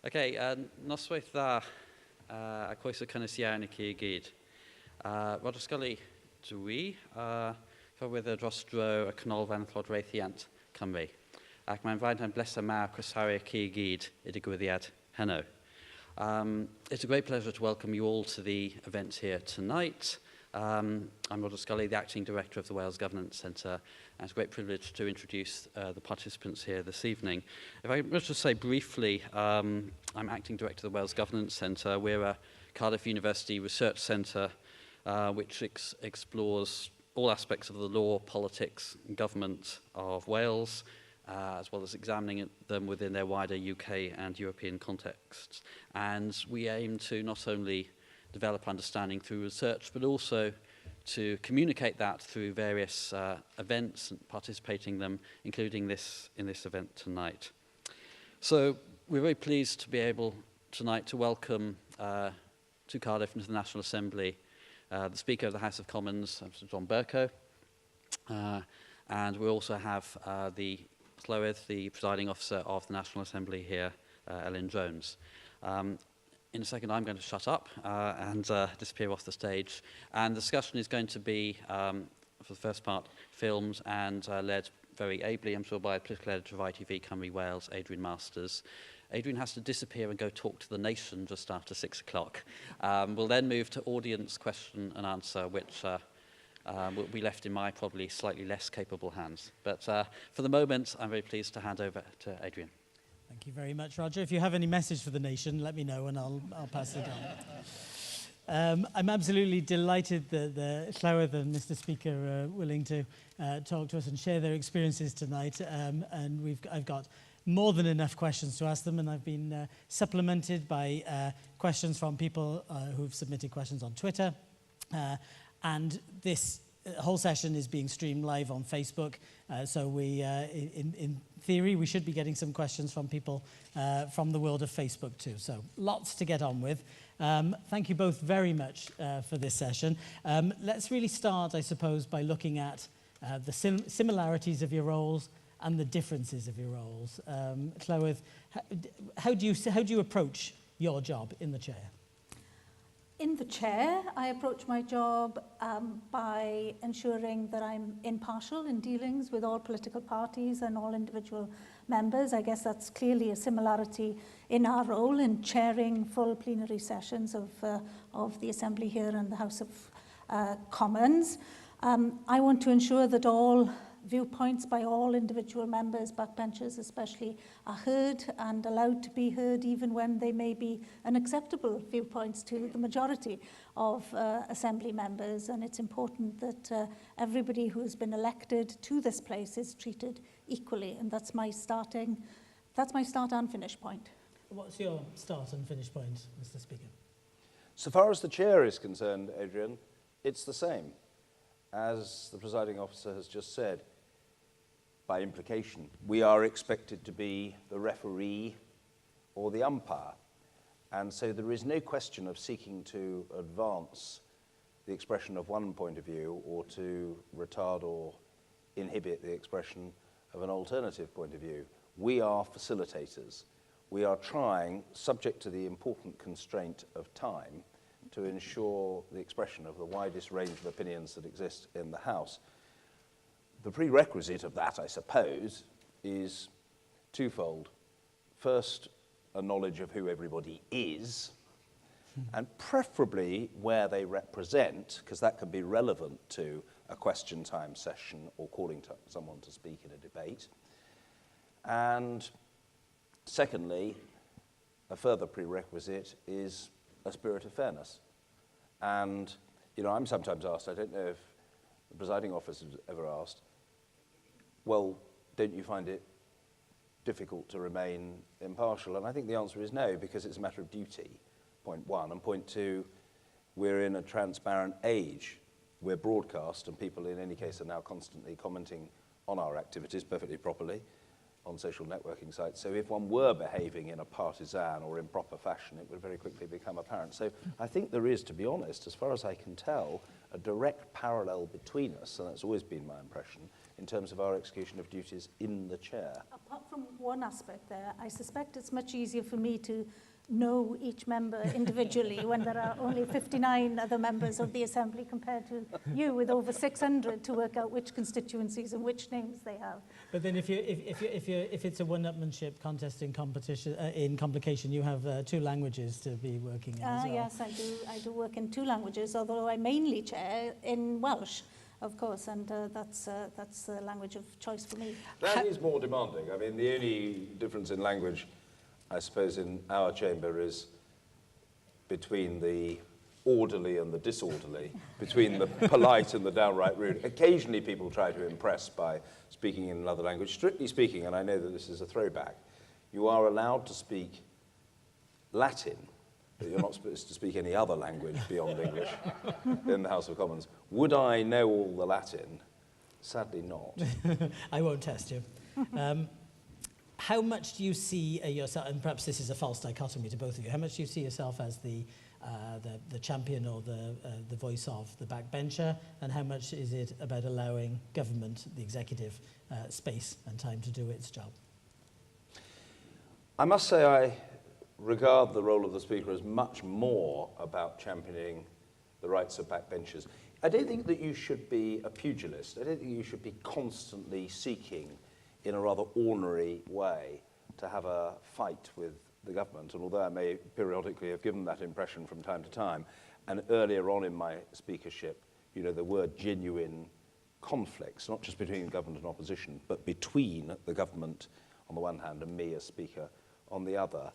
Okay, noswaith dda a croeso cynnes iawn I chi I gyd. Rod ysgoli dwi, fforwyr dros dro y canolfan Llywodraethiant Cymru. Ac mae'n fain yn blesau mawr croesawu chi I gyd I digwyddiad heno. It's a great pleasure to welcome you all to the event here tonight. I'm Rod Scully, the Acting Director of the Wales Governance Centre, and it's a great privilege to introduce the participants here this evening. If I must just say briefly, I'm Acting Director of the Wales Governance Centre. We're a Cardiff University research centre which explores all aspects of the law, politics and government of Wales, as well as examining them within their wider UK and European contexts. And we aim to not only develop understanding through research, but also to communicate that through various events and participating in them, including in this event tonight. So we're very pleased to be able tonight to welcome to Cardiff into the National Assembly the Speaker of the House of Commons, Mr. John Bercow, and we also have the Llywydd, the presiding officer of the National Assembly here, Elin Jones. In a second, I'm going to shut up and disappear off the stage. And the discussion is going to be, for the first part, filmed and led very ably, I'm sure, by political editor of ITV Cymru Wales, Adrian Masters. Adrian has to disappear and go talk to the nation just after 6 o'clock. We'll then move to audience question and answer, which will be left in my probably slightly less capable hands. But for the moment, I'm very pleased to hand over to Adrian. Thank you very much, Roger. If you have any message for the nation, let me know and I'll pass it on. I'm absolutely delighted that the Llywydd and Mr. Speaker are willing to talk to us and share their experiences tonight. And I've got more than enough questions to ask them, and I've been supplemented by questions from people who've submitted questions on Twitter. And this whole session is being streamed live on Facebook, so we, in theory, we should be getting some questions from people from the world of Facebook too. So lots to get on with. Thank you both very much for this session. Let's really start, I suppose, by looking at the similarities of your roles and the differences of your roles. Llywydd, how do you approach your job in the chair? In the chair, I approach my job by ensuring that I'm impartial in dealings with all political parties and all individual members. I guess that's clearly a similarity in our role in chairing full plenary sessions of the Assembly here and the House of Commons. I want to ensure that all viewpoints by all individual members, backbenchers especially, are heard and allowed to be heard even when they may be unacceptable viewpoints to the majority of Assembly members. And it's important that everybody who has been elected to this place is treated equally. And that's my start and finish point. What's your start and finish point, Mr. Speaker? So far as the chair is concerned, Adrian, it's the same. As the presiding officer has just said, by implication, we are expected to be the referee or the umpire. And so there is no question of seeking to advance the expression of one point of view or to retard or inhibit the expression of an alternative point of view. We are facilitators. We are trying, subject to the important constraint of time, to ensure the expression of the widest range of opinions that exist in the House. The prerequisite of that, I suppose, is twofold. First, a knowledge of who everybody is, and preferably where they represent, because that can be relevant to a question time session or calling to someone to speak in a debate. And secondly, a further prerequisite is a spirit of fairness. And, you know, I'm sometimes asked, I don't know if the presiding officer has ever asked, well, don't you find it difficult to remain impartial? And I think the answer is no, because it's a matter of duty, point one. And point two, we're in a transparent age. We're broadcast, and people in any case are now constantly commenting on our activities perfectly properly. on social networking sites. So if one were behaving in a partisan or improper fashion, it would very quickly become apparent. So I think there is, to be honest, as far as I can tell, a direct parallel between us, and that's always been my impression, in terms of our execution of duties in the chair. Apart from one aspect there, I suspect it's much easier for me to know each member individually when there are only 59 other members of the Assembly compared to you with over 600 to work out which constituencies and which names they have. But then if it's a one-upmanship contest in competition in complication, you have 2 languages to be working in as well. Yes, I do work in 2 languages, although I mainly chair in Welsh, of course, and that's the language of choice for me. That is more demanding. I mean, the only difference in language, I suppose, in our chamber is between the orderly and the disorderly, between the polite and the downright rude. Occasionally people try to impress by speaking in another language. Strictly speaking, and I know that this is a throwback, you are allowed to speak Latin, but you're not supposed to speak any other language beyond English in the House of Commons. Would I know all the Latin? Sadly not. I won't test you. How much do you see yourself, and perhaps this is a false dichotomy to both of you, how much do you see yourself as the champion or the voice of the backbencher, and how much is it about allowing government, the executive, space and time to do its job? I must say I regard the role of the Speaker as much more about championing the rights of backbenchers. I don't think that you should be a pugilist. I don't think you should be constantly seeking, in a rather ornery way, to have a fight with the government. And although I may periodically have given that impression from time to time, and earlier on in my speakership, you know, there were genuine conflicts, not just between government and opposition, but between the government on the one hand and me as Speaker on the other.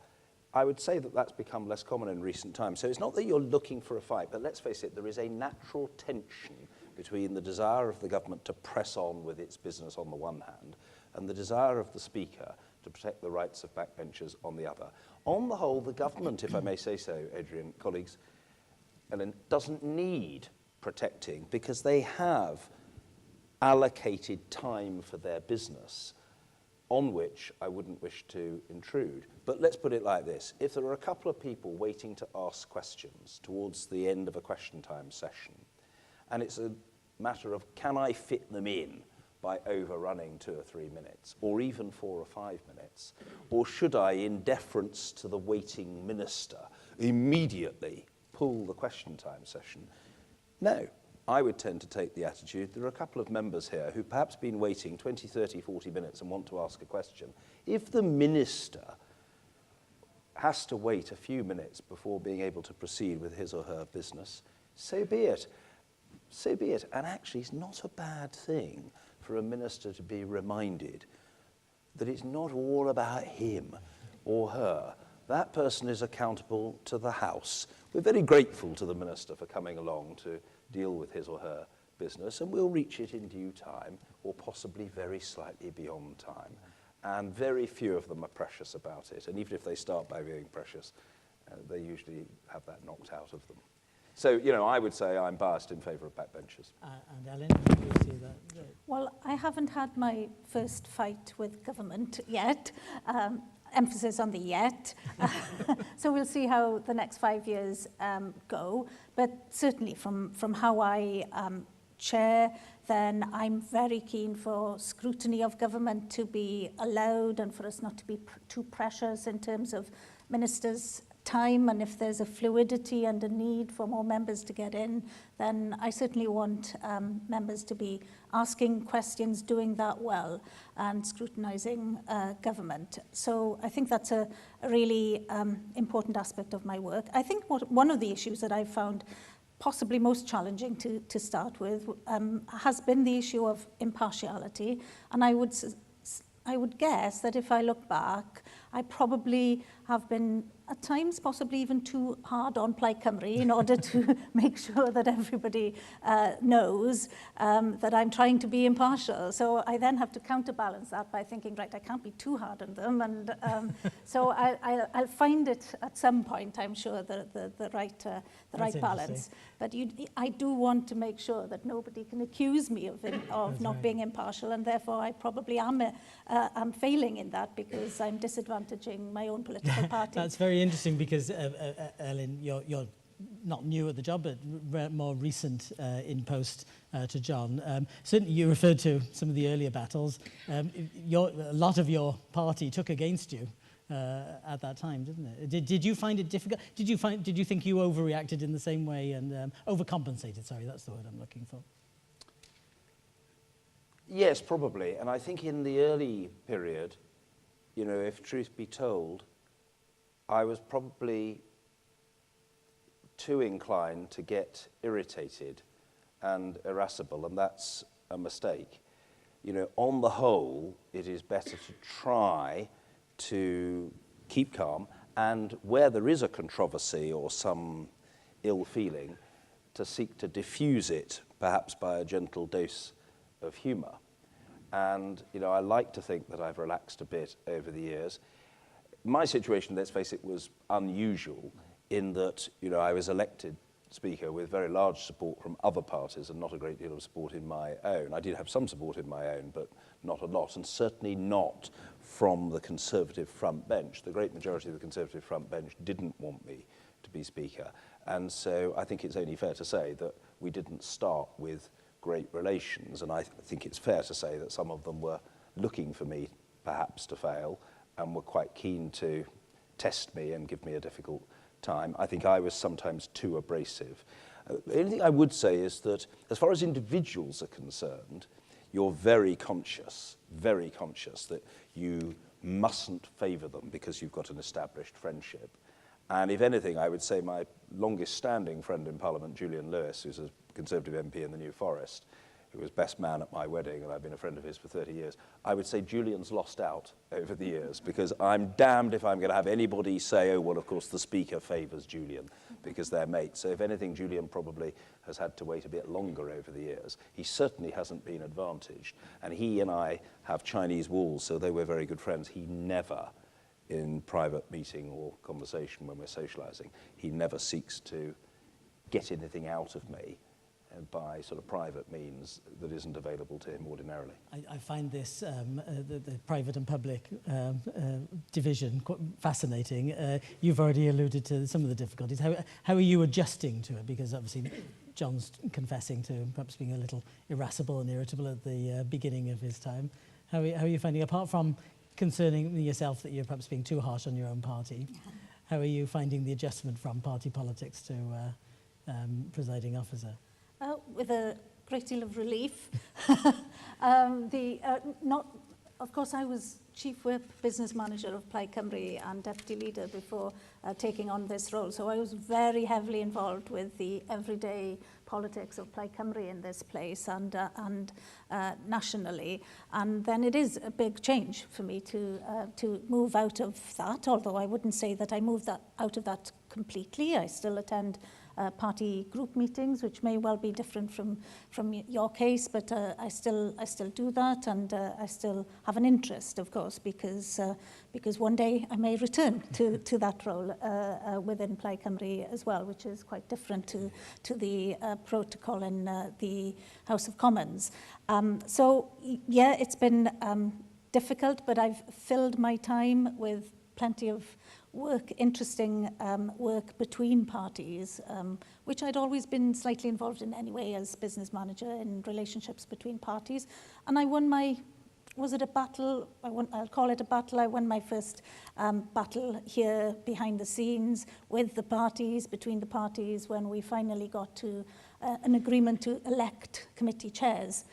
I would say that that's become less common in recent times. So it's not that you're looking for a fight, but let's face it, there is a natural tension between the desire of the government to press on with its business on the one hand and the desire of the Speaker to protect the rights of backbenchers on the other. On the whole, the government, if I may say so, Adrian, colleagues, Ellen, doesn't need protecting because they have allocated time for their business on which I wouldn't wish to intrude. But let's put it like this. If there are a couple of people waiting to ask questions towards the end of a question time session, and it's a matter of can I fit them in by overrunning 2 or 3 minutes, or even 4 or 5 minutes, or should I, in deference to the waiting minister, immediately pull the question time session? No. I would tend to take the attitude, there are a couple of members here who've perhaps been waiting 20, 30, 40 minutes and want to ask a question. If the minister has to wait a few minutes before being able to proceed with his or her business, so be it. So be it. And actually, it's not a bad thing for a minister to be reminded that it's not all about him or her. That person is accountable to the House. We're very grateful to the minister for coming along to deal with his or her business, and we'll reach it in due time, or possibly very slightly beyond time. And very few of them are precious about it. And even if they start by being precious, they usually have that knocked out of them. So, you know, I would say I'm biased in favour of backbenchers. And Ellen, how do you see that? Well, I haven't had my first fight with government yet. Emphasis on the yet. So we'll see how the next 5 years go. But certainly from how I chair, then I'm very keen for scrutiny of government to be allowed and for us not to be too precious in terms of ministers' time, and if there's a fluidity and a need for more members to get in, then I certainly want members to be asking questions, doing that well, and scrutinising government. So I think that's a really important aspect of my work. I think one of the issues that I've found possibly most challenging to start with has been the issue of impartiality, and I would guess that if I look back, I probably have been at times possibly even too hard on Plaid Cymru in order to make sure that everybody knows that I'm trying to be impartial. So I then have to counterbalance that by thinking, right, I can't be too hard on them. And so I'll find it at some point, I'm sure, the right balance. But I do want to make sure that nobody can accuse me of not being impartial, and therefore I probably am failing in that because I'm disadvantaging my own political party. That's very interesting because, Elin, you're not new at the job, but more recent in post to John. Certainly you referred to some of the earlier battles. A lot of your party took against you at that time, didn't it? Did you find it difficult? Did you think you overreacted in the same way and overcompensated? Sorry, that's the word I'm looking for. Yes, probably. And I think in the early period, you know, if truth be told, I was probably too inclined to get irritated and irascible, and that's a mistake. You know, on the whole, it is better to try to keep calm, and where there is a controversy or some ill feeling, to seek to diffuse it, perhaps by a gentle dose of humour. And, you know, I like to think that I've relaxed a bit over the years. My situation, let's face it, was unusual in that, you know, I was elected Speaker with very large support from other parties and not a great deal of support in my own. I did have some support in my own, but not a lot, and certainly not from the Conservative front bench. The great majority of the Conservative front bench didn't want me to be Speaker. And so I think it's only fair to say that we didn't start with great relations, and I think it's fair to say that some of them were looking for me perhaps to fail and were quite keen to test me and give me a difficult time. I think I was sometimes too abrasive. The only thing I would say is that as far as individuals are concerned, you're very conscious that you mustn't favour them because you've got an established friendship. And if anything, I would say my longest standing friend in Parliament, Julian Lewis, who's a Conservative MP in the New Forest, who was best man at my wedding, and I've been a friend of his for 30 years, I would say Julian's lost out over the years, because I'm damned if I'm going to have anybody say, oh, well, of course, the Speaker favours Julian, because they're mates. So if anything, Julian probably has had to wait a bit longer over the years. He certainly hasn't been advantaged. And he and I have Chinese walls, so though we're very good friends, he never, in private meeting or conversation when we're socialising, he never seeks to get anything out of me by sort of private means that isn't available to him ordinarily. I find this, the private and public division quite fascinating. You've already alluded to some of the difficulties. How are you adjusting to it? Because obviously John's confessing to perhaps being a little irascible and irritable at the beginning of his time. How are you finding, apart from concerning yourself that you're perhaps being too harsh on your own party, how are you finding the adjustment from party politics to presiding officer? With a great deal of relief. Of course, I was Chief Whip, Business Manager of Plaid Cymru and Deputy Leader before taking on this role. So I was very heavily involved with the everyday politics of Plaid Cymru in this place and nationally. And then it is a big change for me to move out of that, although I wouldn't say that I moved out of that completely. I still attend party group meetings, which may well be different from your case, but I still do that, and I still have an interest, of course, because one day I may return to that role within Plaid Cymru as well, which is quite different to the protocol in the House of Commons. So yeah, it's been difficult, but I've filled my time with plenty of work, interesting work between parties, which I'd always been slightly involved in anyway as business manager in relationships between parties. And I won my, was it a battle? I'll call it a battle. I won my first battle here behind the scenes with the parties, between the parties, when we finally got to an agreement to elect committee chairs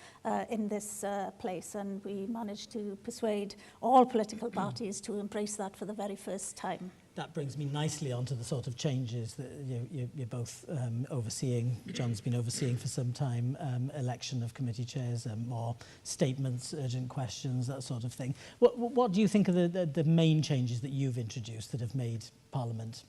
in this place, and we managed to persuade all political parties to embrace that for the very first time. that brings me nicely onto the sort of changes that you're both overseeing. John's been overseeing for some time, election of committee chairs, more statements, urgent questions, that sort of thing. What do you think are the main changes that you've introduced that have made Parliament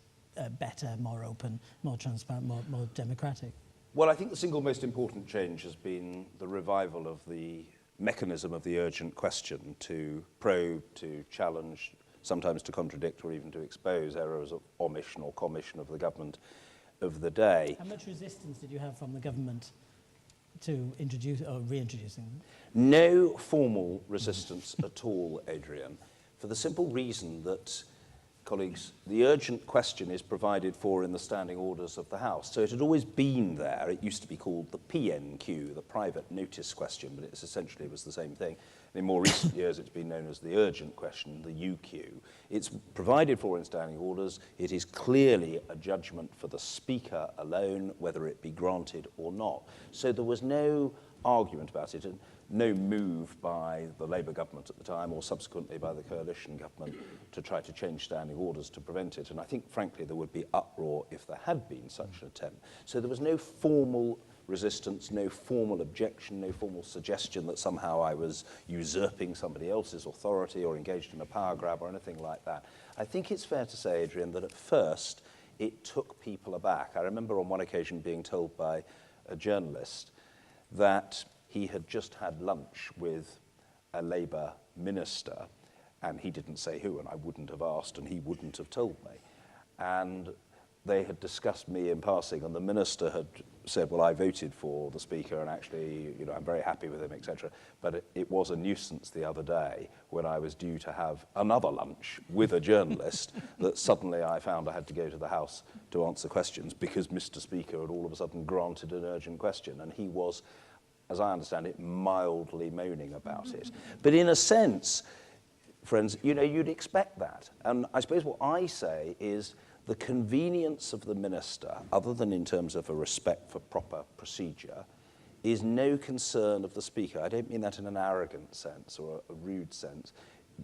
better, more open, more transparent, more democratic? Well, I think the single most important change has been the revival of the mechanism of the urgent question to probe, to challenge, sometimes to contradict or even to expose errors of omission or commission of the government of the day. How much resistance did you have from the government to introduce or reintroducing them? No formal resistance at all, Adrian, for the simple reason that, colleagues, the urgent question is provided for in the standing orders of the House. So it had always been there. It used to be called the PNQ, the private notice question, but it essentially was the same thing. And in more recent years, it's been known as the urgent question, the UQ. It's provided for in standing orders. It is clearly a judgment for the Speaker alone, whether it be granted or not. So there was no argument about it, and no move by the Labour government at the time or subsequently by the coalition government to try to change standing orders to prevent it. And I think, frankly, there would be uproar if there had been such an attempt. So there was no formal resistance, no formal objection, no formal suggestion that somehow I was usurping somebody else's authority or engaged in a power grab or anything like that. I think it's fair to say, Adrian, that at first it took people aback. I remember on one occasion being told by a journalist that he had just had lunch with a Labour minister, and he didn't say who, and I wouldn't have asked, and he wouldn't have told me. And they had discussed me in passing, and the minister had said, well, I voted for the Speaker, and actually, you know, I'm very happy with him, etc. But it was a nuisance the other day when I was due to have another lunch with a journalist that suddenly I found I had to go to the House to answer questions because Mr. Speaker had all of a sudden granted an urgent question, and he was, as I understand it, mildly moaning about it. But in a sense, friends, you know, you'd expect that. And I suppose what I say is the convenience of the minister, other than in terms of a respect for proper procedure, is no concern of the Speaker. I don't mean that in an arrogant sense or a rude sense,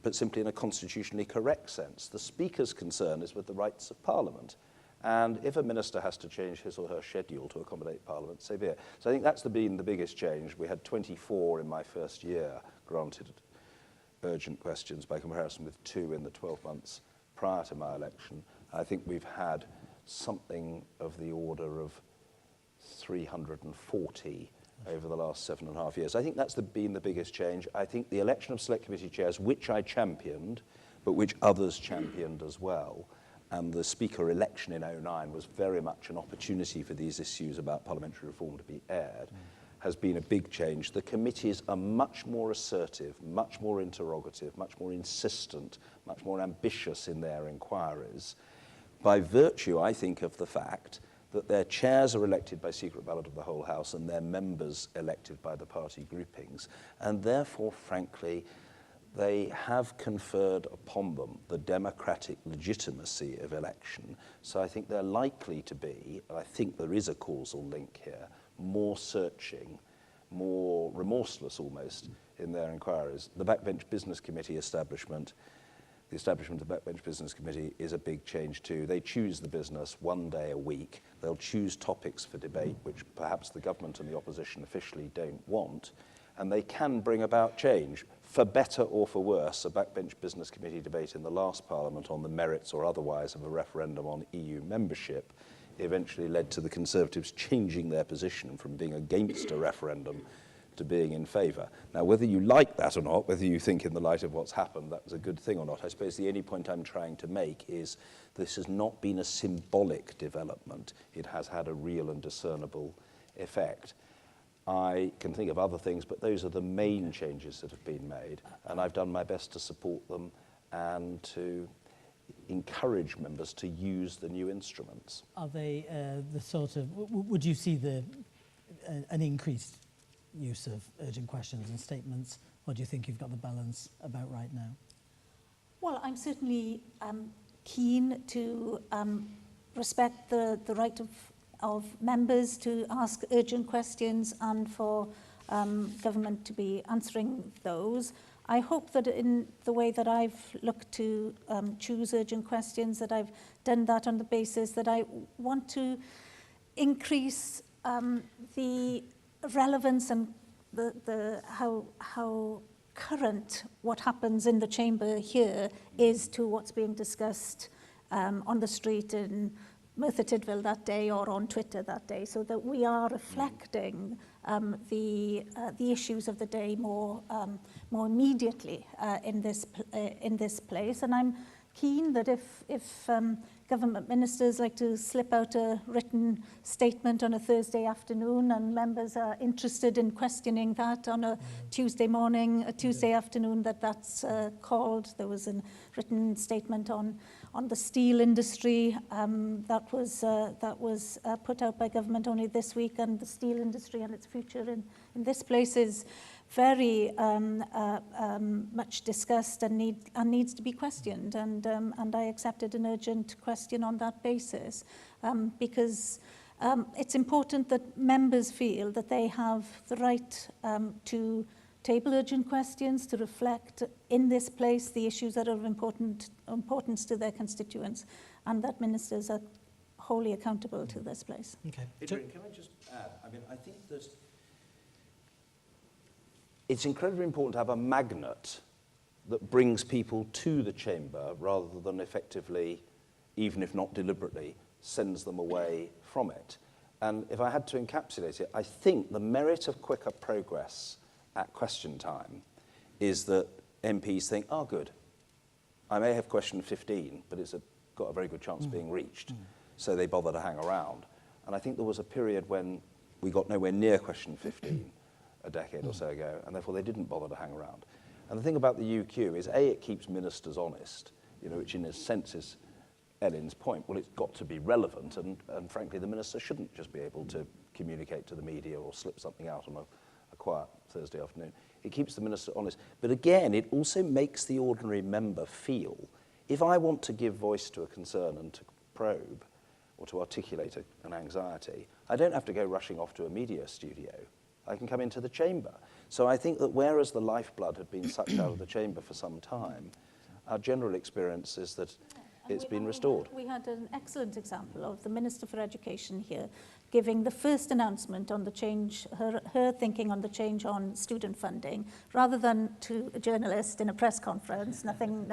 but simply in a constitutionally correct sense. The Speaker's concern is with the rights of Parliament. And if a minister has to change his or her schedule to accommodate Parliament, so be it. So I think that's been the biggest change. We had 24 in my first year granted urgent questions by comparison with 2 in the 12 months prior to my election. I think we've had something of the order of 340 over the last 7.5 years. I think that's been the biggest change. I think the election of select committee chairs, which I championed, but which others championed as well, and the Speaker election in 2009 was very much an opportunity for these issues about parliamentary reform to be aired, has been a big change. The committees are much more assertive, much more interrogative, much more insistent, much more ambitious in their inquiries, by virtue, I think, of the fact that their chairs are elected by secret ballot of the whole House and their members elected by the party groupings, and therefore, frankly, they have conferred upon them the democratic legitimacy of election. So I think they're likely to be, and I think there is a causal link here, more searching, more remorseless almost in their inquiries. The Backbench Business Committee establishment, the establishment of the Backbench Business Committee is a big change too. They choose the business 1 day a week. They'll choose topics for debate which perhaps the government and the opposition officially don't want, and they can bring about change. For better or for worse, a Backbench Business Committee debate in the last Parliament on the merits or otherwise of a referendum on EU membership eventually led to the Conservatives changing their position from being against a referendum to being in favour. Now, whether you like that or not, whether you think in the light of what's happened that was a good thing or not, I suppose the only point I'm trying to make is this has not been a symbolic development. It has had a real and discernible effect. I can think of other things, but those are the main changes that have been made, and I've done my best to support them and to encourage members to use the new instruments. Are they the sort of, would you see an increased use of urgent questions and statements, or do you think you've got the balance about right now? Well, I'm certainly keen to respect the right of members to ask urgent questions and for government to be answering those. I hope that in the way that I've looked to choose urgent questions, that I've done that on the basis that I want to increase the relevance and how current what happens in the chamber here is to what's being discussed on the street in Merthyr Tydfil that day or on Twitter that day, so that we are reflecting the issues of the day more immediately in this place. And I'm keen that if government ministers like to slip out a written statement on a Thursday afternoon and members are interested in questioning that on a Tuesday morning, a Tuesday afternoon, that's called. There was a written statement on the steel industry that was put out by government only this week, and the steel industry and its future in this place is very much discussed and needs to be questioned, and I accepted an urgent question on that basis because it's important that members feel that they have the right to table urgent questions, to reflect in this place the issues that are of importance to their constituents, and that ministers are wholly accountable to this place. Okay. Adrian, can I just add? I mean, I think that it's incredibly important to have a magnet that brings people to the chamber rather than effectively, even if not deliberately, sends them away from it. And if I had to encapsulate it, I think the merit of quicker progress at question time is that MPs think, oh, good, I may have question 15, but it's got a very good chance of being reached. So they bother to hang around. And I think there was a period when we got nowhere near question 15 a decade or so ago, and therefore they didn't bother to hang around. And the thing about the UQ is, A, it keeps ministers honest, which in a sense is Ellen's point. Well, it's got to be relevant, and frankly, the minister shouldn't just be able to communicate to the media or slip something out on a quiet Thursday afternoon. It keeps the minister honest. But again, it also makes the ordinary member feel, if I want to give voice to a concern and to probe or to articulate an anxiety, I don't have to go rushing off to a media studio. I can come into the chamber. So I think that whereas the lifeblood had been sucked out of the chamber for some time, our general experience is that it's been restored. We had an excellent example of the Minister for Education here giving the first announcement on the change, her thinking on the change on student funding, rather than to a journalist in a press conference, nothing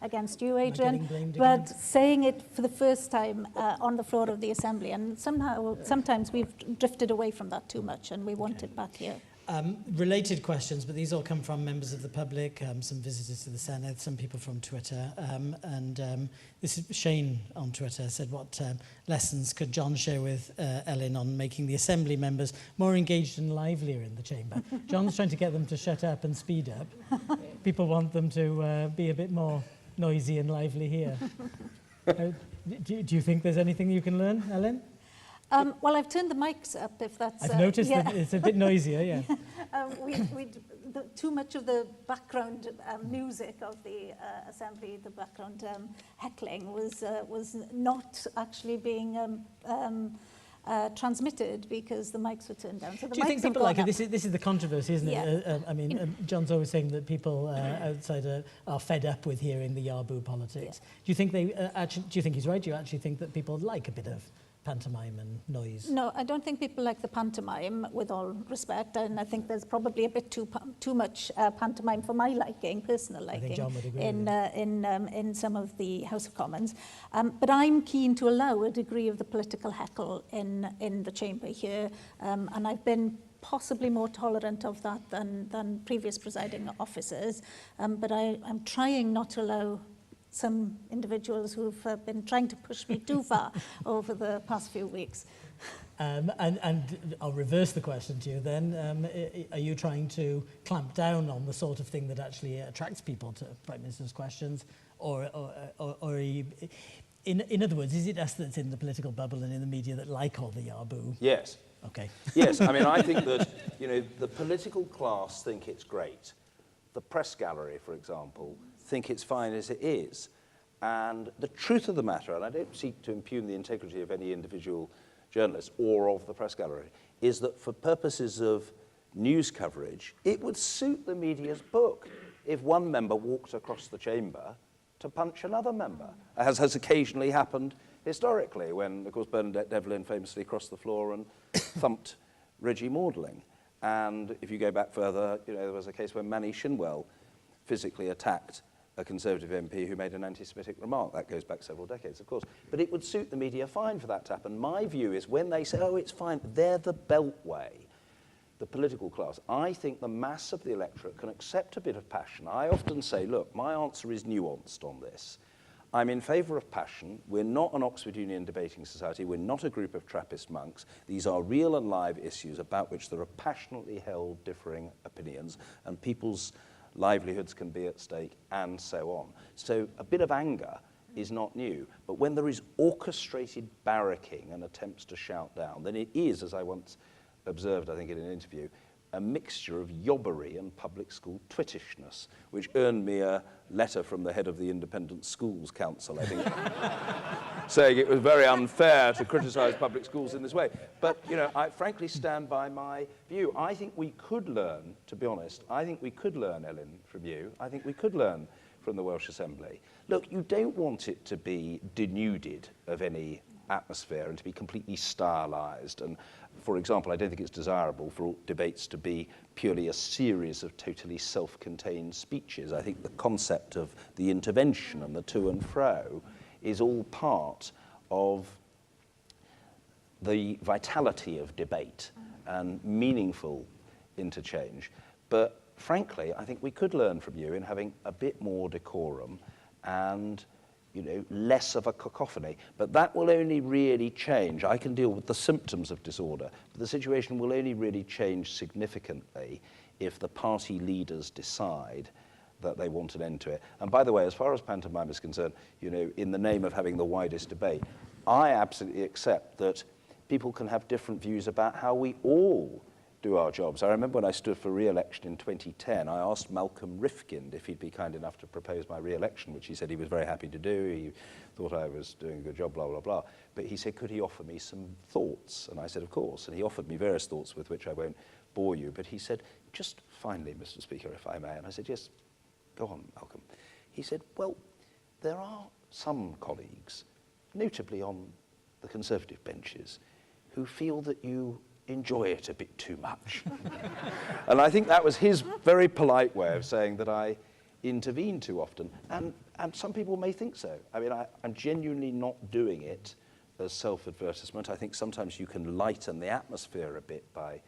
against you, Adrian, but saying it for the first time on the floor of the Assembly. And sometimes we've drifted away from that too much, and we want it back here. Related questions, but these all come from members of the public, some visitors to the Senedd, some people from Twitter. This is Shane on Twitter said, what lessons could John share with Ellen on making the Assembly members more engaged and livelier in the chamber? John's trying to get them to shut up and speed up. People want them to be a bit more noisy and lively here. Do you think there's anything you can learn, Ellen? Well, I've turned the mics up, if that's... I've noticed that it's a bit noisier, yeah. Too much of the background music of the Assembly, the background heckling, was not actually being transmitted because the mics were turned down. So the Do you think people like it? This is the controversy, isn't it? I mean, John's always saying that people outside are fed up with hearing the Yarboo politics. Yeah. Do you think do you think he's right? Do you actually think that people like a bit of pantomime and noise? No, I don't think people like the pantomime, with all respect, and I think there's probably a bit too much pantomime for my liking, personal liking, I think John would agree in some of the House of Commons. But I'm keen to allow a degree of the political heckle in the chamber here, and I've been possibly more tolerant of that than previous presiding officers, but I'm trying not to allow some individuals who've been trying to push me too far over the past few weeks. And I'll reverse the question to you then. Are you trying to clamp down on the sort of thing that actually attracts people to Prime Minister's questions? Or are you, in other words, is it us that's in the political bubble and in the media that like all the Yarboo? Yes. Okay. Yes, I mean, I think that, the political class think it's great. The press gallery, for example, think it's fine as it is. And the truth of the matter, and I don't seek to impugn the integrity of any individual journalist or of the press gallery, is that for purposes of news coverage, it would suit the media's book if one member walked across the chamber to punch another member, as has occasionally happened historically, when, of course, Bernadette Devlin famously crossed the floor and thumped Reggie Maudling. And if you go back further, you know, there was a case where Manny Shinwell physically attacked a Conservative MP who made an anti-Semitic remark. That goes back several decades, of course. But it would suit the media fine for that to happen. My view is when they say, oh, it's fine, they're the beltway, the political class. I think the mass of the electorate can accept a bit of passion. I often say, look, my answer is nuanced on this. I'm in favour of passion. We're not an Oxford Union debating society. We're not a group of Trappist monks. These are real and live issues about which there are passionately held differing opinions, and people's livelihoods can be at stake, and so on. So a bit of anger is not new. But when there is orchestrated barracking and attempts to shout down, then it is, as I once observed, I think, in an interview, a mixture of yobbery and public school twittishness, which earned me a letter from the head of the Independent Schools Council, I think, saying it was very unfair to criticise public schools in this way. But, you know, I frankly stand by my view. I think we could learn, to be honest, I think we could learn, Ellen, from you. I think we could learn from the Welsh Assembly. Look, you don't want it to be denuded of any atmosphere and to be completely stylised. And, for example, I don't think it's desirable for debates to be purely a series of totally self-contained speeches. I think the concept of the intervention and the to and fro is all part of the vitality of debate and meaningful interchange. But frankly, I think we could learn from you in having a bit more decorum and, you know, less of a cacophony. But that will only really change. I can deal with the symptoms of disorder, but the situation will only really change significantly if the party leaders decide that they want an end to it. And by the way, as far as pantomime is concerned, you know, in the name of having the widest debate, I absolutely accept that people can have different views about how we all do our jobs. I remember when I stood for re-election in 2010, I asked Malcolm Rifkind if he'd be kind enough to propose my re-election, which he said he was very happy to do. He thought I was doing a good job, blah, blah, blah. But he said, could he offer me some thoughts? And I said, of course. And he offered me various thoughts with which I won't bore you. But he said, just finally, Mr. Speaker, if I may. And I said, yes, go on, Malcolm. He said, well, there are some colleagues, notably on the Conservative benches, who feel that you enjoy it a bit too much. And I think that was his very polite way of saying that I intervene too often. And some people may think so. I mean, I'm genuinely not doing it as self-advertisement. I think sometimes you can lighten the atmosphere a bit by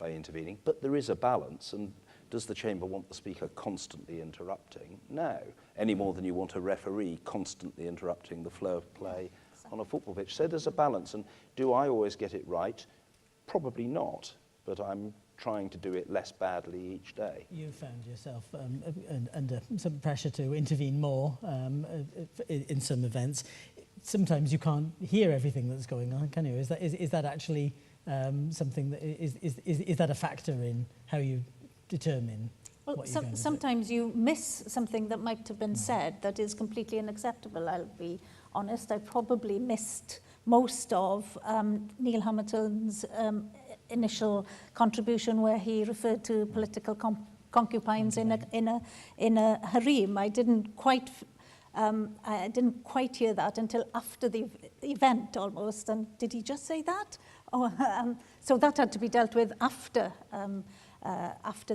intervening, but there is a balance. And does the chamber want the speaker constantly interrupting? No, any more than you want a referee constantly interrupting the flow of play on a football pitch. So there's a balance. And do I always get it right? Probably not, but I'm trying to do it less badly each day. You found yourself under some pressure to intervene more in some events. Sometimes you can't hear everything that's going on, can you? Is that actually something that is that a factor in how you determine? Well, sometimes you miss something that might have been said that is completely unacceptable. I'll be honest. I probably missed most of Neil Hamilton's initial contribution, where he referred to political concubines in a harem. I didn't quite hear that until after the event, almost. And did he just say that? Oh, so that had to be dealt with after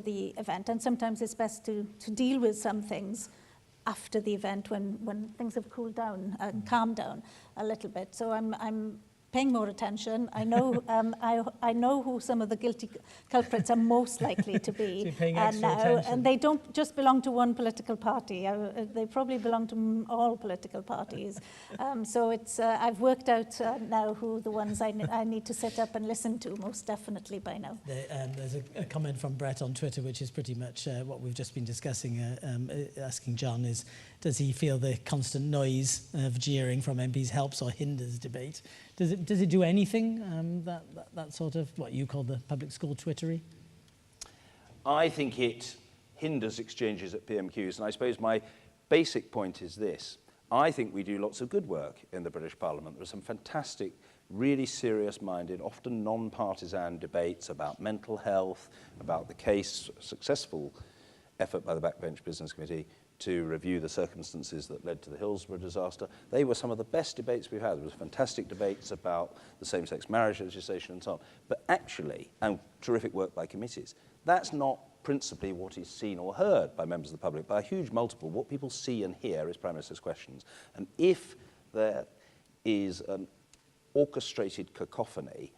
the event. And sometimes it's best to deal with some things after the event, when things have cooled down and calmed down a little bit. So I'm paying more attention. I know I know who some of the guilty culprits are most likely to be. So you're paying extra attention. And they don't just belong to one political party. They probably belong to all political parties. So it's I've worked out now who the ones I need to sit up and listen to, most definitely by now. There's a comment from Brett on Twitter, which is pretty much what we've just been discussing, asking John is, does he feel the constant noise of jeering from MPs helps or hinders debate? Does it do anything, that sort of, what you call the public school twittery? I think it hinders exchanges at PMQs, and I suppose my basic point is this. I think we do lots of good work in the British Parliament. There are some fantastic, really serious-minded, often non-partisan debates about mental health, about the case, successful effort by the Backbench Business Committee to review the circumstances that led to the Hillsborough disaster. They were some of the best debates we've had. There was fantastic debates about the same-sex marriage legislation and so on. But actually, and terrific work by committees, that's not principally what is seen or heard by members of the public. By a huge multiple, what people see and hear is Prime Minister's questions. And if there is an orchestrated cacophony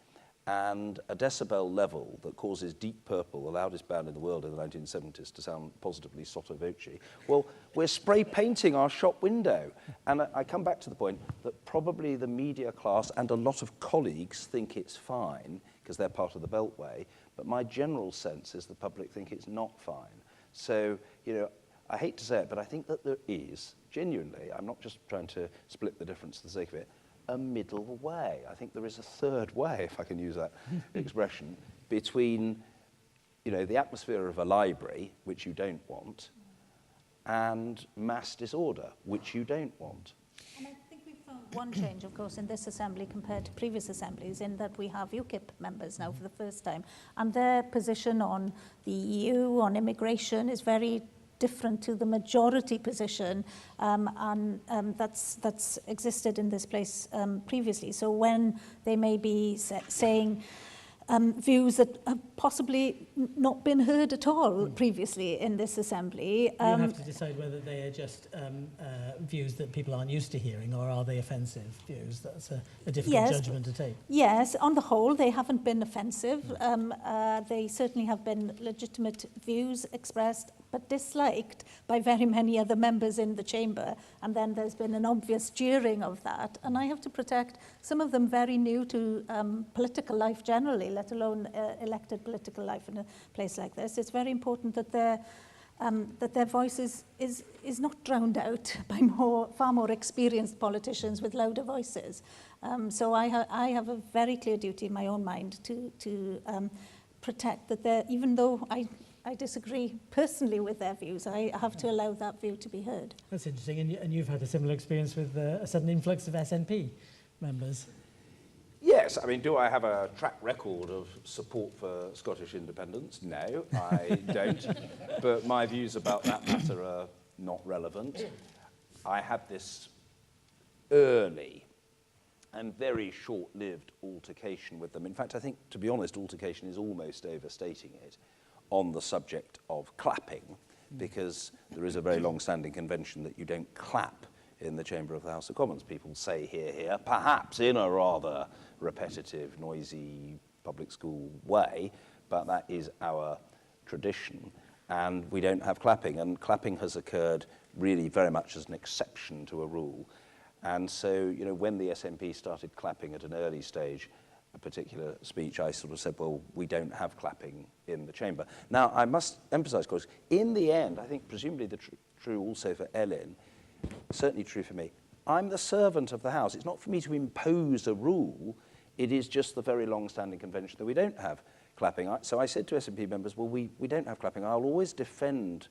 and a decibel level that causes Deep Purple, the loudest band in the world in the 1970s, to sound positively sotto voce, well, we're spray painting our shop window. And I come back to the point that probably the media class and a lot of colleagues think it's fine because they're part of the Beltway, but my general sense is the public think it's not fine. So, you know, I hate to say it, but I think that there is, genuinely, I'm not just trying to split the difference for the sake of it, a middle way. I think there is a third way, if I can use that expression, between, you know, the atmosphere of a library, which you don't want, and mass disorder, which you don't want. And I think we found one change, of course, in this assembly compared to previous assemblies, in that we have UKIP members now for the first time, and their position on the EU, on immigration, is very different to the majority position, and that's existed in this place previously. So when they may be saying views that have possibly not been heard at all previously in this assembly. You have to decide whether they are just views that people aren't used to hearing, or are they offensive views? That's a difficult judgment to take. Yes, on the whole, they haven't been offensive. They certainly have been legitimate views expressed, but disliked by very many other members in the chamber. And then there's been an obvious jeering of that. And I have to protect some of them very new to political life generally, let alone elected political life in a place like this. It's very important that their voice is not drowned out by far more experienced politicians with louder voices. So I have a very clear duty in my own mind to protect that even though I disagree personally with their views, I have to allow that view to be heard. That's interesting, and you've had a similar experience with a sudden influx of SNP members. Yes, I mean, do I have a track record of support for Scottish independence? No, I don't. But my views about that matter are not relevant. I had this early and very short-lived altercation with them. In fact, I think, to be honest, altercation is almost overstating it, on the subject of clapping, because there is a very long-standing convention that you don't clap in the chamber of the House of Commons. People say hear, hear, perhaps in a rather repetitive, noisy public school way, but that is our tradition, and we don't have clapping, and clapping has occurred really very much as an exception to a rule. And so, you know, when the SNP started clapping at an early stage, a particular speech, I sort of said, well, we don't have clapping in the chamber. Now, I must emphasize, of course, in the end, I think presumably true also for Ellen, certainly true for me, I'm the servant of the House. It's not for me to impose a rule. It is just the very long-standing convention that we don't have clapping. So I said to SNP members, well, we don't have clapping. I'll always defend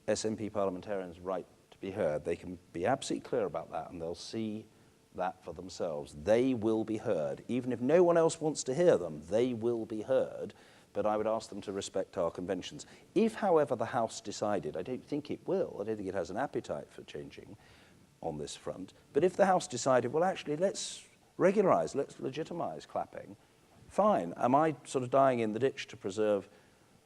SNP parliamentarians' right to be heard. They can be absolutely clear about that, and they'll see that for themselves. They will be heard. Even if no one else wants to hear them, they will be heard, but I would ask them to respect our conventions. If, however, the House decided, I don't think it will, I don't think it has an appetite for changing on this front, but if the House decided, well, actually, let's regularise, let's legitimise clapping, fine. Am I sort of dying in the ditch to preserve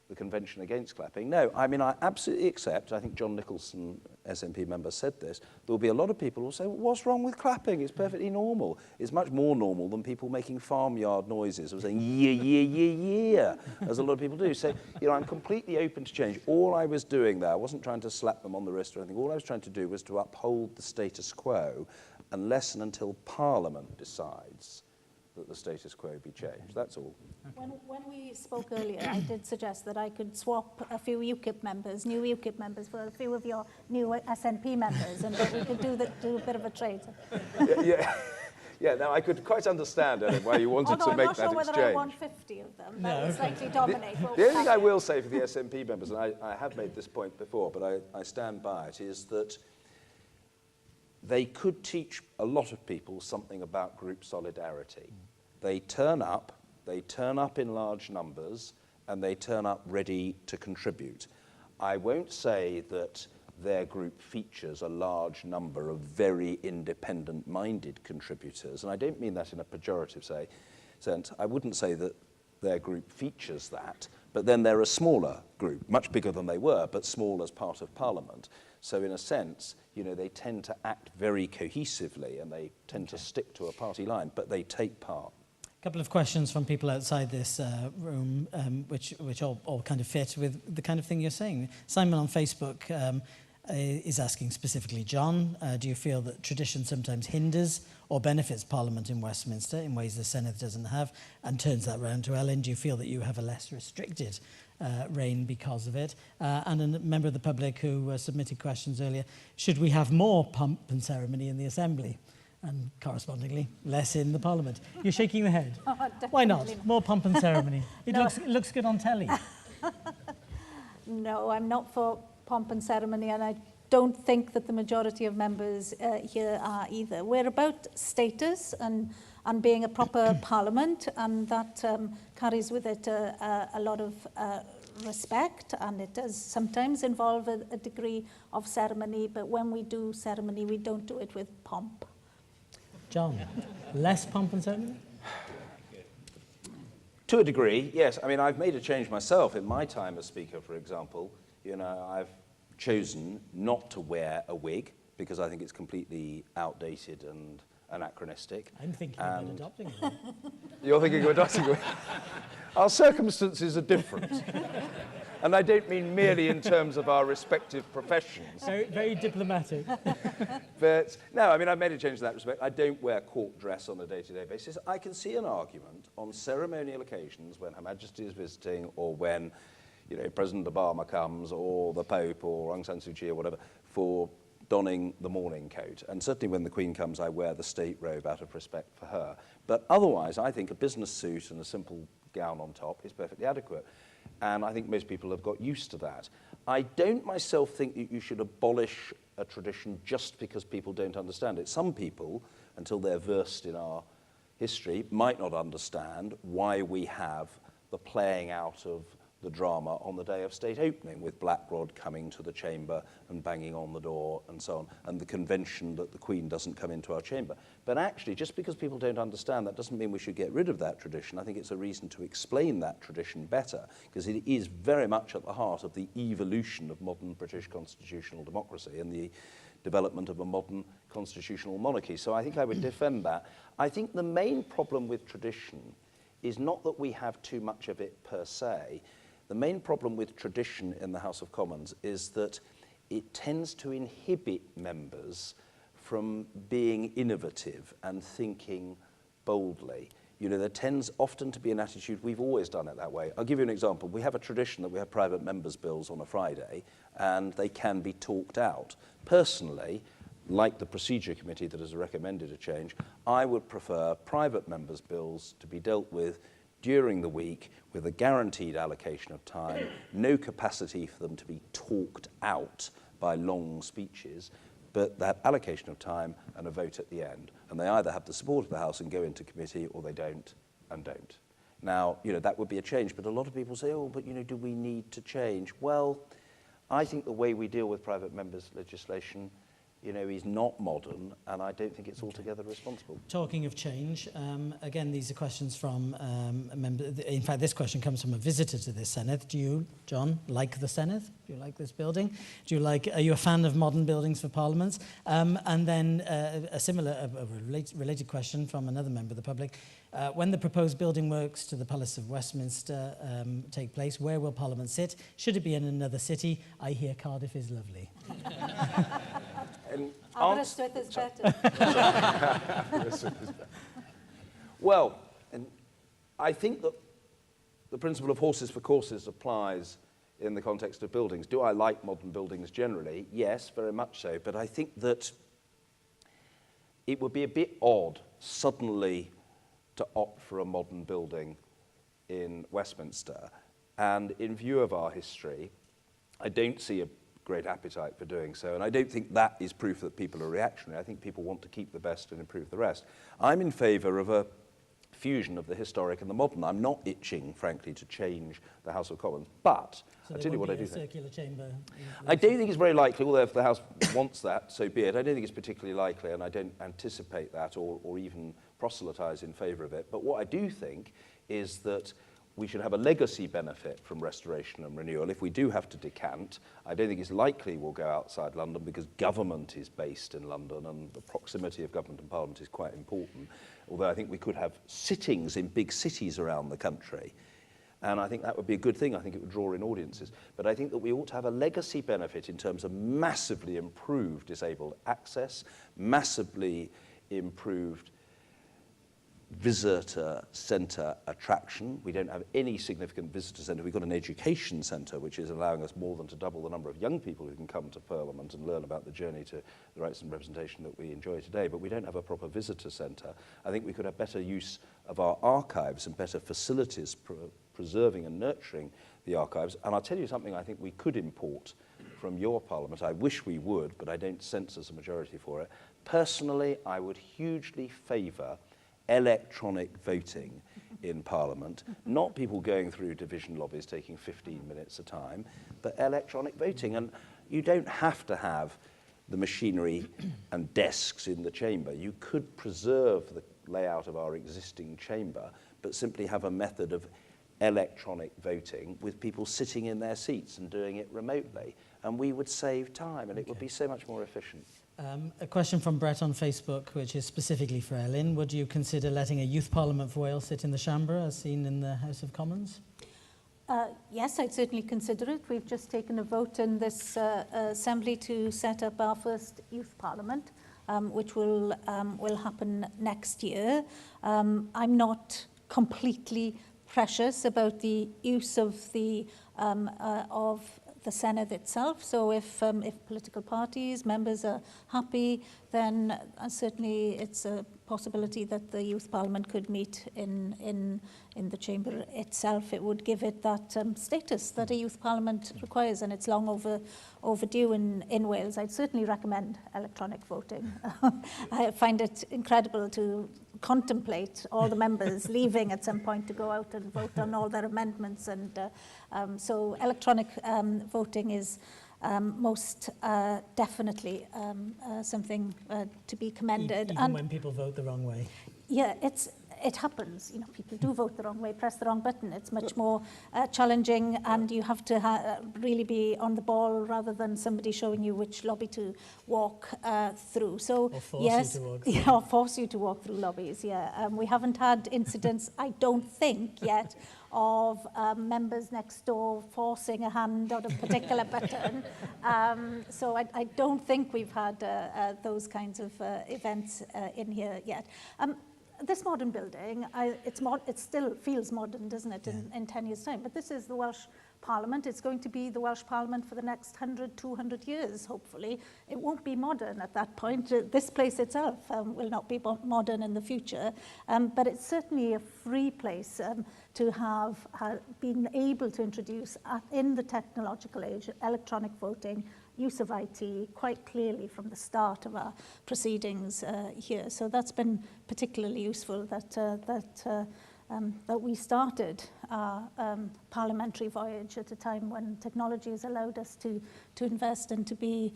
the convention against clapping? No, I mean, I absolutely accept, I think John Nicholson, SNP member, said this, there will be a lot of people who will say, well, what's wrong with clapping? It's perfectly normal. It's much more normal than people making farmyard noises or saying, yeah, yeah, yeah, yeah, as a lot of people do. So, you know, I'm completely open to change. All I was doing there, I wasn't trying to slap them on the wrist or anything. All I was trying to do was to uphold the status quo unless and until Parliament decides that the status quo be changed. That's all. When we spoke earlier, I did suggest that I could swap a few UKIP members, new UKIP members, for a few of your new SNP members, and that we could do a bit of a trade. Yeah, now I could quite understand why you wanted to make that exchange. Although I'm not sure whether I want 50 of them. That would slightly dominate. The only thing I will say for the SNP members, and I have made this point before, but I stand by it, is that they could teach a lot of people something about group solidarity. They turn up in large numbers, and they turn up ready to contribute. I won't say that their group features a large number of very independent-minded contributors, and I don't mean that in a pejorative sense. I wouldn't say that their group features that, but then they're a smaller group, much bigger than they were, but small as part of Parliament. So in a sense, you know, they tend to act very cohesively and they tend to stick to a party line, but they take part. A couple of questions from people outside this room, which all kind of fit with the kind of thing you're saying. Simon on Facebook is asking specifically, John, do you feel that tradition sometimes hinders or benefits Parliament in Westminster in ways the Senedd doesn't have? And turns that round to Ellen, do you feel that you have a less restricted reign because of it? And a member of the public who submitted questions earlier, should we have more pomp and ceremony in the Assembly? And correspondingly, less in the Parliament. You're shaking your head. Why not? More pomp and ceremony. It looks good on telly. No, I'm not for pomp and ceremony, and I don't think that the majority of members here are either. We're about status and being a proper Parliament, and that carries with it a lot of respect, and it does sometimes involve a degree of ceremony, but when we do ceremony, we don't do it with pomp. John, less pomp and ceremony? To a degree, yes. I mean, I've made a change myself in my time as Speaker, for example. You know, I've chosen not to wear a wig because I think it's completely outdated and anachronistic. I'm thinking about adopting it. You're thinking of adopting it? Our circumstances are different. And I don't mean merely in terms of our respective professions. Very, very diplomatic. But no, I mean, I've made a change in that respect. I don't wear court dress on a day-to-day basis. I can see an argument on ceremonial occasions when Her Majesty is visiting or when, you know, President Obama comes or the Pope or Aung San Suu Kyi or whatever for donning the morning coat. And certainly when the Queen comes, I wear the state robe out of respect for her. But otherwise, I think a business suit and a simple gown on top is perfectly adequate. And I think most people have got used to that. I don't myself think that you should abolish a tradition just because people don't understand it. Some people, until they're versed in our history, might not understand why we have the playing out of the drama on the day of state opening, with Black Rod coming to the chamber and banging on the door and so on, and the convention that the Queen doesn't come into our chamber. But actually, just because people don't understand, that doesn't mean we should get rid of that tradition. I think it's a reason to explain that tradition better, because it is very much at the heart of the evolution of modern British constitutional democracy and the development of a modern constitutional monarchy. So I think I would defend that. I think the main problem with tradition is not that we have too much of it per se. The main problem with tradition in the House of Commons is that it tends to inhibit members from being innovative and thinking boldly. You know, there tends often to be an attitude, we've always done it that way. I'll give you an example. We have a tradition that we have private members' bills on a Friday, and they can be talked out. Personally, like the procedure committee that has recommended a change, I would prefer private members' bills to be dealt with during the week with a guaranteed allocation of time, no capacity for them to be talked out by long speeches, but that allocation of time and a vote at the end. And they either have the support of the House and go into committee, or they don't and don't. Now, you know, that would be a change, but a lot of people say, oh, but, you know, do we need to change? Well, I think the way we deal with private members' legislation, you know, is not modern, and I don't think it's altogether responsible. Talking of change, again, these are questions from a member. In fact, this question comes from a visitor to this Senedd. Do you, John, like the Senedd? Do you like this building? Are you a fan of modern buildings for parliaments? And then a similar, related question from another member of the public. When the proposed building works to the Palace of Westminster take place, where will Parliament sit? Should it be in another city? I hear Cardiff is lovely. Aberystwyth is better. Well, and I think that the principle of horses for courses applies in the context of buildings. Do I like modern buildings generally? Yes, very much so. But I think that it would be a bit odd suddenly to opt for a modern building in Westminster. And in view of our history, I don't see a great appetite for doing so, and I don't think that is proof that people are reactionary. I think people want to keep the best and improve the rest. I'm in favour of a fusion of the historic and the modern. I'm not itching, frankly, to change the House of Commons, but So I'll tell you what I do a think. circular chamber. I don't think it's very likely, although if the House wants that, so be it. I don't think it's particularly likely, and I don't anticipate that or even proselytise in favour of it. But what I do think is that we should have a legacy benefit from restoration and renewal. If we do have to decant, I don't think it's likely we'll go outside London because government is based in London and the proximity of government and parliament is quite important. Although I think we could have sittings in big cities around the country. And I think that would be a good thing. I think it would draw in audiences. But I think that we ought to have a legacy benefit in terms of massively improved disabled access, massively improved visitor centre attraction. We don't have any significant visitor centre. We've got an education centre which is allowing us more than to double the number of young people who can come to Parliament and learn about the journey to the rights and representation that we enjoy today, but we don't have a proper visitor centre. I think we could have better use of our archives and better facilities preserving and nurturing the archives. And I'll tell you something I think we could import from your Parliament. I wish we would, but I don't sense there's a majority for it. Personally, I would hugely favour electronic voting in Parliament, not people going through division lobbies taking 15 minutes a time, but electronic voting. And you don't have to have the machinery and desks in the chamber. You could preserve the layout of our existing chamber, but simply have a method of electronic voting with people sitting in their seats and doing it remotely. And we would save time and it would be so much more efficient. A question from Brett on Facebook, which is specifically for Elin. Would you consider letting a youth parliament for Wales sit in the chamber, as seen in the House of Commons? Yes, I'd certainly consider it. We've just taken a vote in this Assembly to set up our first youth parliament, which will happen next year. I'm not completely precious about the use of the Senedd itself. So if political parties, members are happy, then certainly it's a possibility that the Youth Parliament could meet in the chamber itself. It would give it that status that a Youth Parliament requires, and it's long overdue in Wales. I'd certainly recommend electronic voting. I find it incredible to contemplate all the members leaving at some point to go out and vote on all their amendments, and so electronic voting is most definitely something to be commended. Even when people vote the wrong way. Yeah, it happens. You know, people do vote the wrong way, press the wrong button. It's much more challenging, and you have to really be on the ball rather than somebody showing you which lobby to walk through. So Or force yes, you to walk through. yeah, or force you to walk through lobbies. Yeah, we haven't had incidents, I don't think yet, of members next door forcing a hand on a particular button. So I don't think we've had those kinds of events in here yet. This modern building, it still feels modern, doesn't it, in 10 years' time? But this is the Welsh Parliament. It's going to be the Welsh Parliament for the next 100, 200 years, hopefully. It won't be modern at that point. This place itself will not be modern in the future. But it's certainly a free place to have been able to introduce, in the technological age, electronic voting, use of IT quite clearly from the start of our proceedings here. So that's been particularly useful that we started our parliamentary voyage at a time when technology has allowed us to invest and to be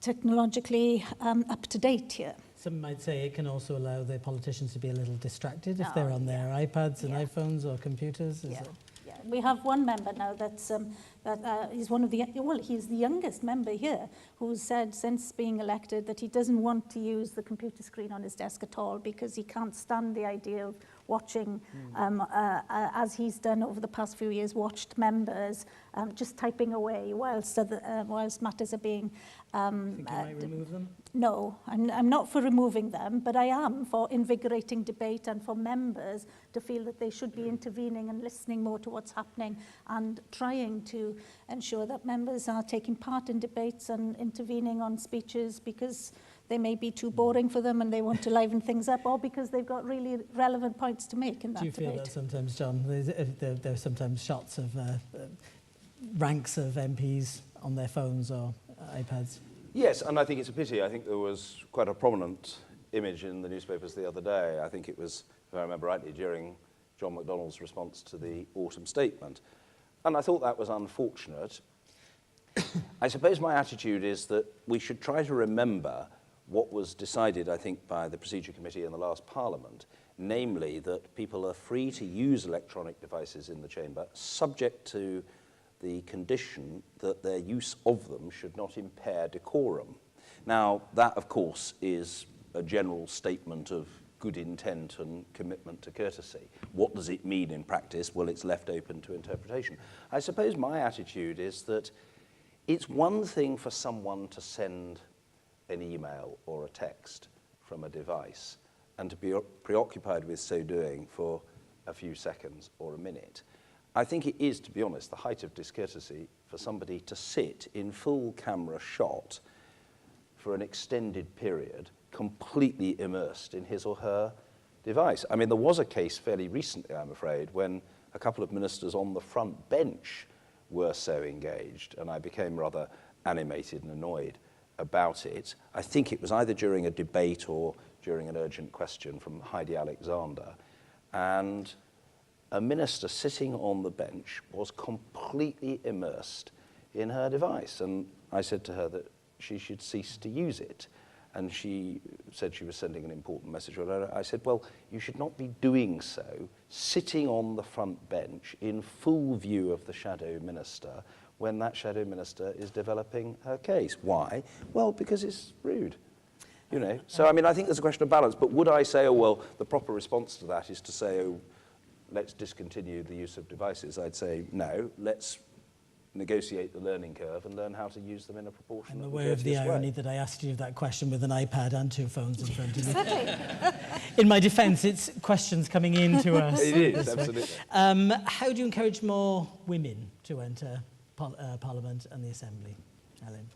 technologically up to date here. Some might say it can also allow the politicians to be a little distracted if they're on their iPads and iPhones or computers. Is it? Yeah, we have one member now that's he's one of the, well, he's the youngest member here who said since being elected that he doesn't want to use the computer screen on his desk at all because he can't stand the idea of watching, as he's done over the past few years, watched members just typing away whilst matters are being... Think you might remove them? No, I'm not for removing them, but I am for invigorating debate and for members to feel that they should be intervening and listening more to what's happening and trying to ensure that members are taking part in debates and intervening on speeches because they may be too boring for them and they want to liven things up, or because they've got really relevant points to make in that debate. Do you feel that sometimes, John? There are sometimes shots of ranks of MPs on their phones or iPads. Yes, and I think it's a pity. I think there was quite a prominent image in the newspapers the other day. I think it was if I remember rightly, during John MacDonald's response to the autumn statement. And I thought that was unfortunate. I suppose my attitude is that we should try to remember what was decided, I think, by the Procedure Committee in the last Parliament, namely that people are free to use electronic devices in the chamber, subject to the condition that their use of them should not impair decorum. Now, that, of course, is a general statement of good intent and commitment to courtesy. What does it mean in practice? Well, it's left open to interpretation. I suppose my attitude is that it's one thing for someone to send an email or a text from a device and to be preoccupied with so doing for a few seconds or a minute. I think it is, to be honest, the height of discourtesy for somebody to sit in full camera shot for an extended period, completely immersed in his or her device. I mean, there was a case fairly recently, I'm afraid, when a couple of ministers on the front bench were so engaged, and I became rather animated and annoyed about it. I think it was either during a debate or during an urgent question from Heidi Alexander, and a minister sitting on the bench was completely immersed in her device, and I said to her that she should cease to use it. And she said she was sending an important message. I said, well, you should not be doing so, sitting on the front bench in full view of the shadow minister when that shadow minister is developing her case. Why? Well, because it's rude. You know, so I mean, I think there's a question of balance. But would I say, oh, well, the proper response to that is to say, oh, let's discontinue the use of devices? I'd say, no, let's negotiate the learning curve and learn how to use them in a proportionate I'm aware of the way. irony that I asked you that question with an iPad and two phones in front of me. In my defence, it's questions coming in to us. It is, absolutely. How do you encourage more women to enter Parliament and the Assembly? Helen?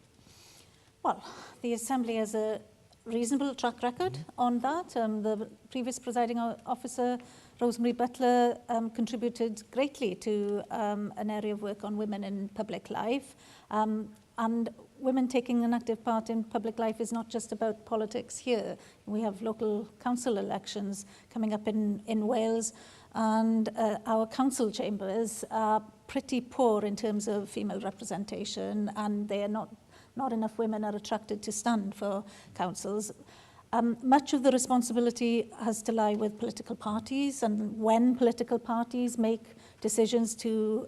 Well, the Assembly has a reasonable track record on that. The previous presiding officer, Rosemary Butler, contributed greatly to an area of work on women in public life. And women taking an active part in public life is not just about politics here. We have local council elections coming up in Wales, and our council chambers are pretty poor in terms of female representation, and they are not enough women are attracted to stand for councils. Much of the responsibility has to lie with political parties, and when political parties make decisions to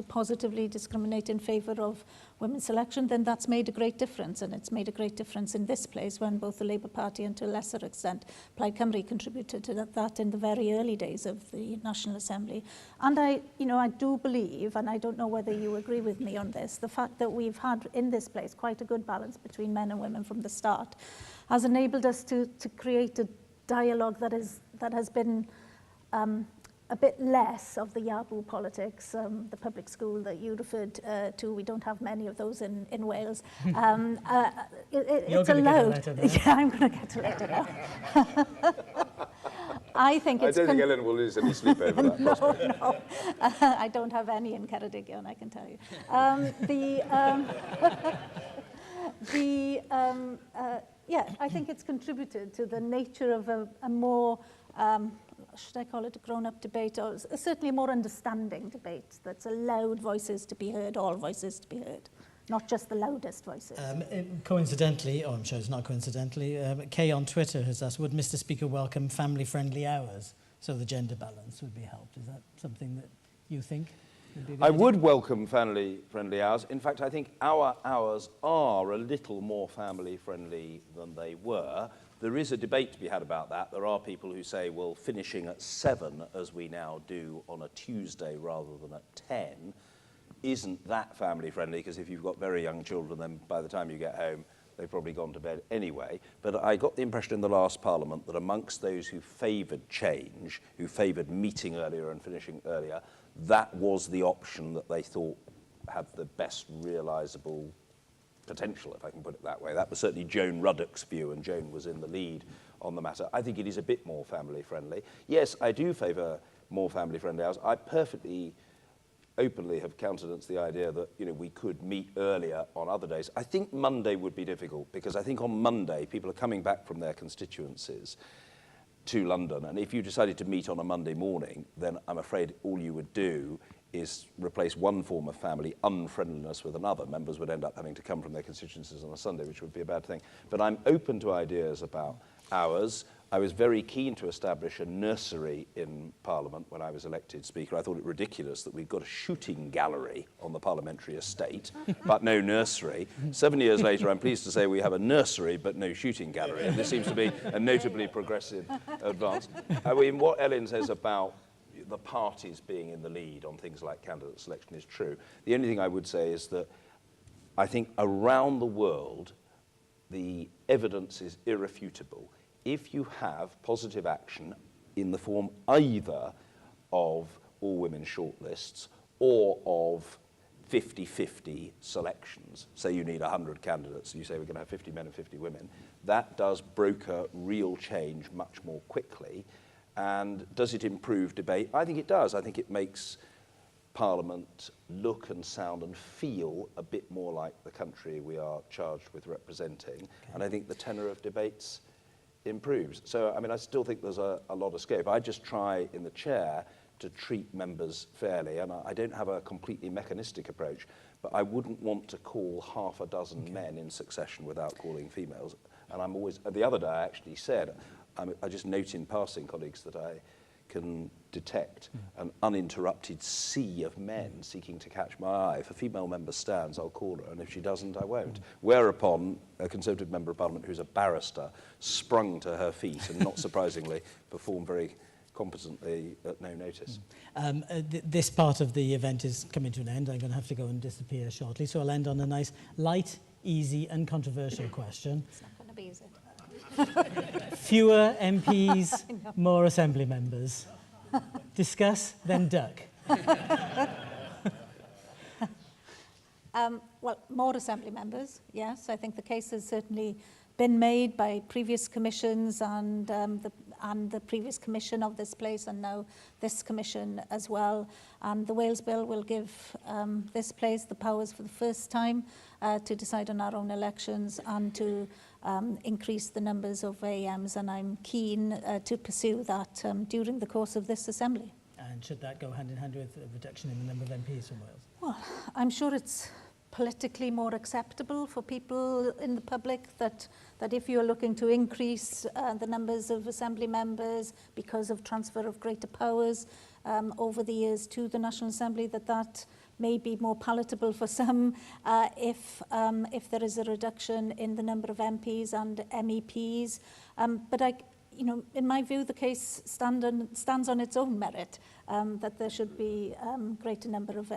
positively discriminate in favour of women's selection, then that's made a great difference, and it's made a great difference in this place when both the Labour Party and to a lesser extent Plaid Cymru contributed to that in the very early days of the National Assembly. And I do believe, and I don't know whether you agree with me on this, the fact that we've had in this place quite a good balance between men and women from the start has enabled us to create a dialogue that has been a bit less of the Yaboo politics, the public school that you referred to. We don't have many of those in Wales. It's allowed. Yeah, I'm going to get a letter now. I don't think Ellen will lose any sleep over that. No. I don't have any in Ceredigion, I can tell you. Yeah, I think it's contributed to the nature of a more, should I call it a grown-up debate, or certainly a more understanding debate that's allowed voices to be heard, all voices to be heard, not just the loudest voices. Coincidentally, I'm sure it's not coincidentally, Kay on Twitter has asked, would Mr. Speaker welcome family-friendly hours so the gender balance would be helped? Is that something that you think? I would welcome family-friendly hours. In fact, I think our hours are a little more family-friendly than they were. There is a debate to be had about that. There are people who say, well, finishing at 7, as we now do on a Tuesday rather than at 10, isn't that family-friendly, because if you've got very young children, then by the time you get home, they've probably gone to bed anyway. But I got the impression in the last Parliament that amongst those who favoured change, who favoured meeting earlier and finishing earlier, that was the option that they thought had the best realisable potential, if I can put it that way. That was certainly Joan Ruddock's view, and Joan was in the lead on the matter. I think it is a bit more family-friendly. Yes, I do favour more family-friendly hours. I perfectly openly have countenanced the idea that we could meet earlier on other days. I think Monday would be difficult, because I think on Monday people are coming back from their constituencies, to London. And if you decided to meet on a Monday morning, then I'm afraid all you would do is replace one form of family unfriendliness with another. Members would end up having to come from their constituencies on a Sunday, which would be a bad thing. But I'm open to ideas about hours. I was very keen to establish a nursery in Parliament when I was elected Speaker. I thought it ridiculous that we've got a shooting gallery on the parliamentary estate, but no nursery. 7 years later, I'm pleased to say we have a nursery, but no shooting gallery. And this seems to be a notably progressive advance. I mean, what Ellen says about the parties being in the lead on things like candidate selection is true. The only thing I would say is that I think around the world, the evidence is irrefutable. If you have positive action in the form either of all-women shortlists or of 50-50 selections, say you need 100 candidates, and you say we're going to have 50 men and 50 women, that does broker real change much more quickly. And does it improve debate? I think it does. I think it makes Parliament look and sound and feel a bit more like the country we are charged with representing. Okay. And I think the tenor of debates improves. So, I mean, I still think there's a lot of scope. I just try in the chair to treat members fairly, and I don't have a completely mechanistic approach, but I wouldn't want to call half a dozen men in succession without calling females. And I'm always, the other day I actually said, I just note in passing, colleagues, that I can detect an uninterrupted sea of men seeking to catch my eye. If a female member stands, I'll call her, and if she doesn't, I won't. Whereupon a Conservative Member of Parliament who's a barrister sprung to her feet and, not surprisingly, performed very competently at no notice. This part of the event is coming to an end. I'm going to have to go and disappear shortly, so I'll end on a nice, light, easy, uncontroversial question. It's not going to be, is it? Fewer MPs, more Assembly members. Discuss, then duck. Well, more Assembly members, yes. I think the case has certainly been made by previous commissions and the previous commission of this place, and now this commission as well. And the Wales Bill will give this place the powers for the first time to decide on our own elections and to increase the numbers of AMs, and I'm keen to pursue that during the course of this Assembly. And should that go hand in hand with a reduction in the number of MPs from Wales? Well, I'm sure it's politically more acceptable for people in the public that if you're looking to increase the numbers of Assembly members because of transfer of greater powers over the years to the National Assembly, that may be more palatable for some if there is a reduction in the number of MPs and MEPs. But in my view, the case stands on its own merit, that there should be greater number of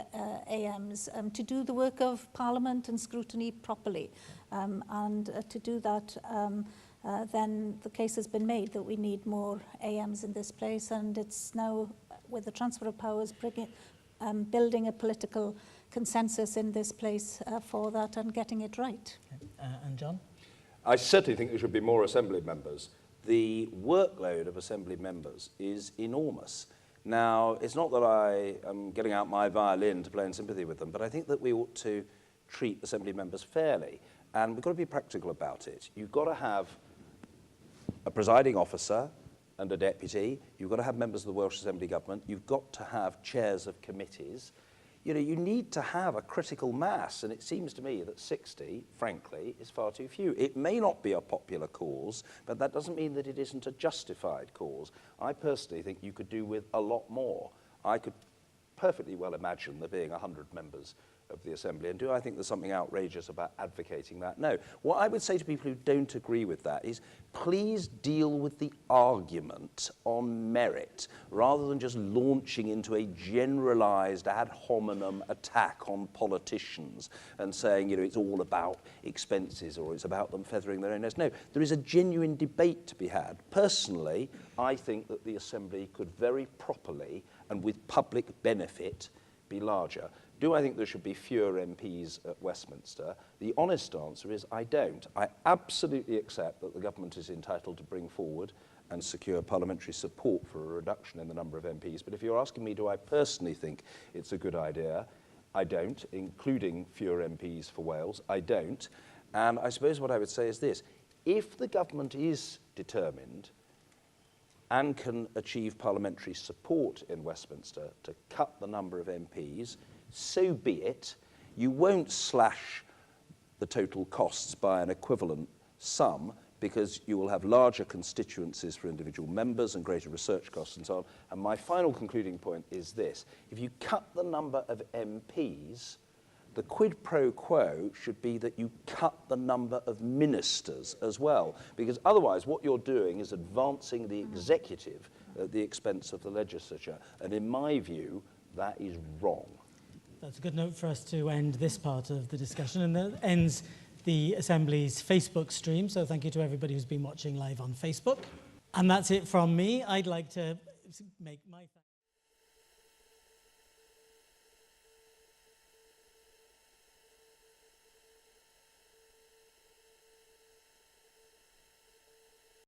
AMs to do the work of Parliament and scrutiny properly. And to do that, then the case has been made that we need more AMs in this place, and it's now, with the transfer of powers, building a political consensus in this place for that and getting it right. And John? I certainly think there should be more Assembly members. The workload of Assembly members is enormous. Now, it's not that I am getting out my violin to play in sympathy with them, but I think that we ought to treat Assembly members fairly. And we've got to be practical about it. You've got to have a presiding officer and a deputy. You've got to have members of the Welsh Assembly Government. You've got to have chairs of committees. You need to have a critical mass, and it seems to me that 60, frankly, is far too few. It may not be a popular cause, but that doesn't mean that it isn't a justified cause. I personally think you could do with a lot more. I could perfectly well imagine there being 100 members of the Assembly, and do I think there's something outrageous about advocating that? No. What I would say to people who don't agree with that is, please deal with the argument on merit, rather than just launching into a generalized ad hominem attack on politicians and saying, it's all about expenses or it's about them feathering their own nest. No, there is a genuine debate to be had. Personally, I think that the Assembly could very properly and with public benefit be larger. Do I think there should be fewer MPs at Westminster? The honest answer is I don't. I absolutely accept that the government is entitled to bring forward and secure parliamentary support for a reduction in the number of MPs. But if you're asking me, do I personally think it's a good idea? I don't, including fewer MPs for Wales. I don't. And I suppose what I would say is this. If the government is determined and can achieve parliamentary support in Westminster to cut the number of MPs, so be it. You won't slash the total costs by an equivalent sum, because you will have larger constituencies for individual members and greater research costs and so on. And my final concluding point is this. If you cut the number of MPs, the quid pro quo should be that you cut the number of ministers as well, because otherwise what you're doing is advancing the executive at the expense of the legislature. And in my view, that is wrong. That's a good note for us to end this part of the discussion, and that ends the Assembly's Facebook stream. So thank you to everybody who's been watching live on Facebook. And that's it from me. I'd like to make my